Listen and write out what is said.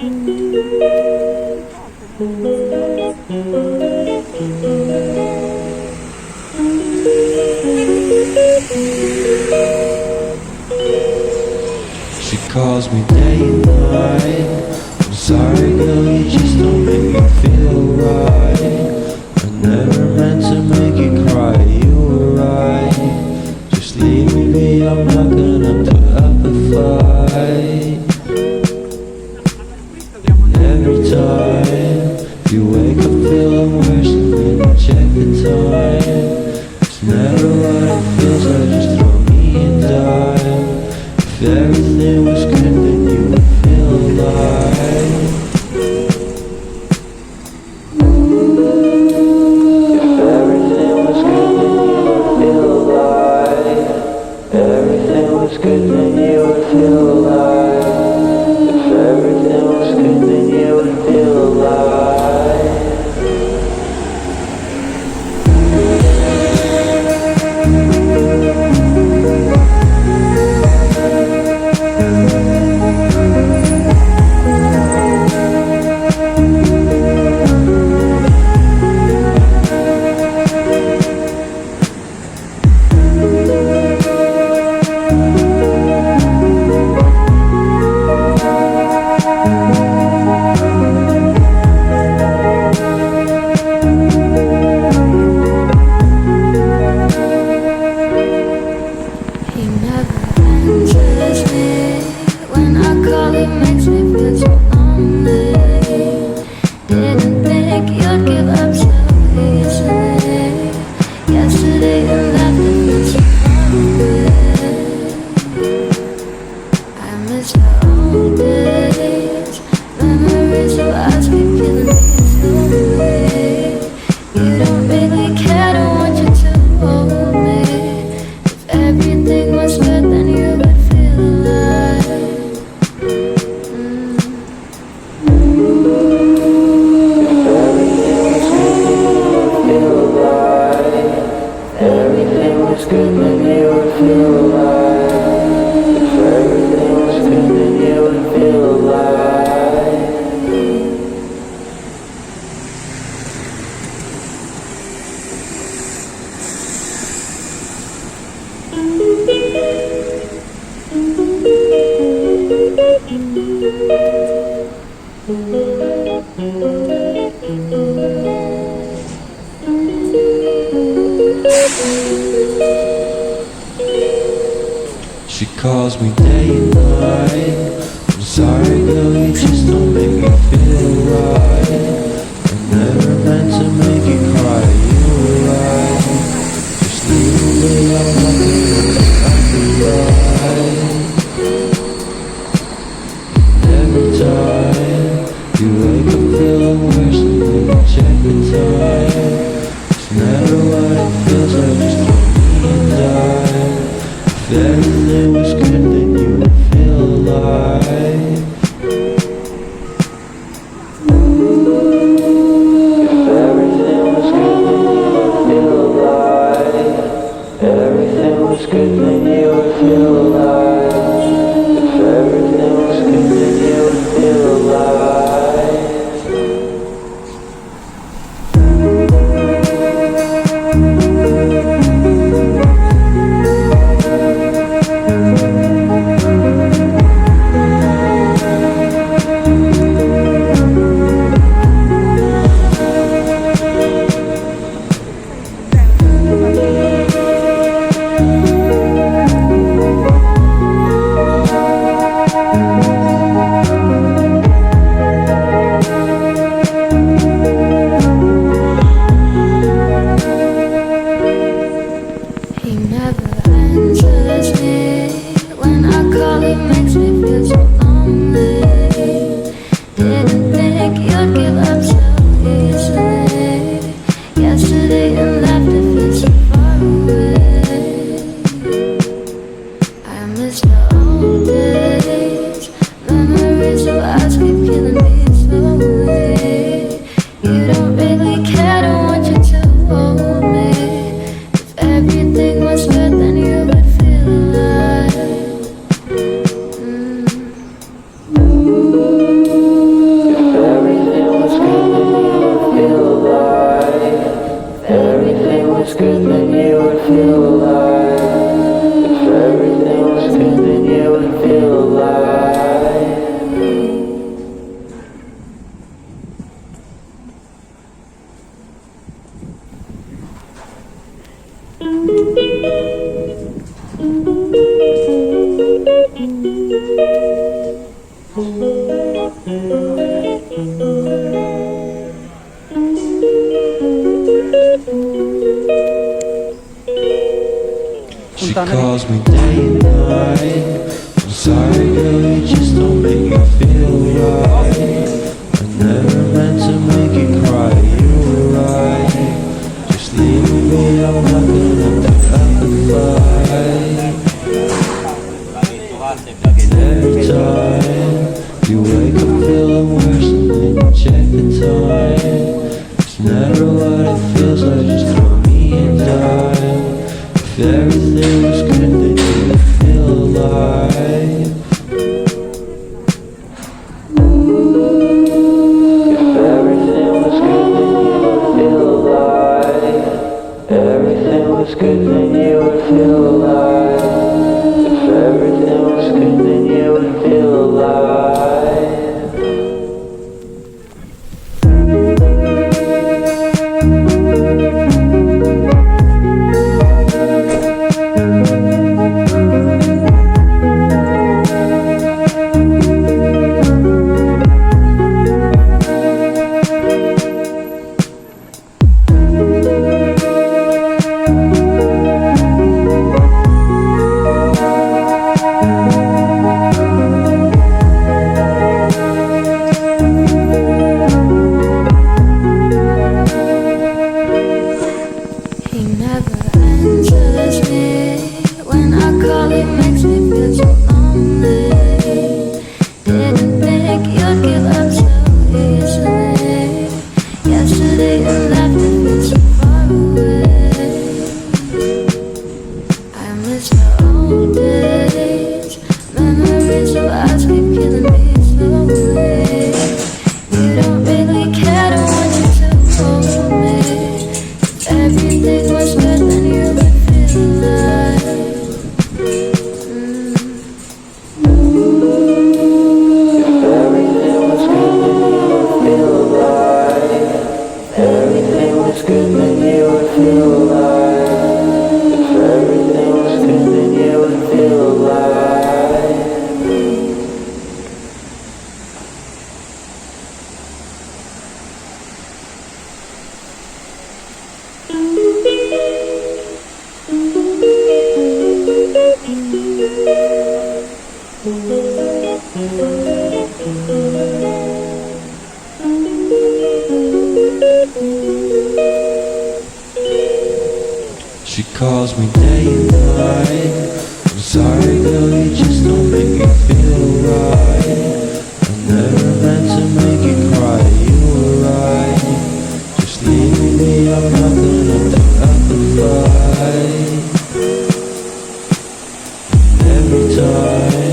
She calls me day and night. I'm sorry girl, you just don't make me feel right. I never meant to make you cry, you were right. Just leave me be, I'm not gonna put up a fight. Every time you wake up feeling worse and then you check the time. It's never what it feels like, just throw me a dime. If everything was good then you would feel alive. If everything was good then you would feel alive. Everything was good then you would feel alive. If everything was good then you would feel alive. She calls me day and night. I'm sorry girl, you just don't make me feel right. I never meant to make you cry, you were right. Just leave me, I'm not gonna every time you wake up feeling worse and then you check the time. It's never what it feels like, just throw me a dime. If everything was good then you would feel alive. If everything was good then you would feel alive. Everything was good then you would feel alive. If everything was good then you would feel alive. feel alive. If everything was good, then you would feel alive. She calls me day and night. I'm sorry girl, you just don't make me feel right. I never meant to make you cry, you were right. Just leave me, I'm not gonna put up a fight. Every time you wake up feeling worse and then you check the time. It's never what it feels like, just throw me a dime. If everything was good, then you would feel alive. If everything was good, then you would feel alive. Everything was good, then you would feel alive. If everything was good, then you would feel alive. She calls me day and night. I'm sorry girl, you just don't make me feel right. I never meant to make you cry, you were right. Just leave me, I'm not gonna put up a fight. And every time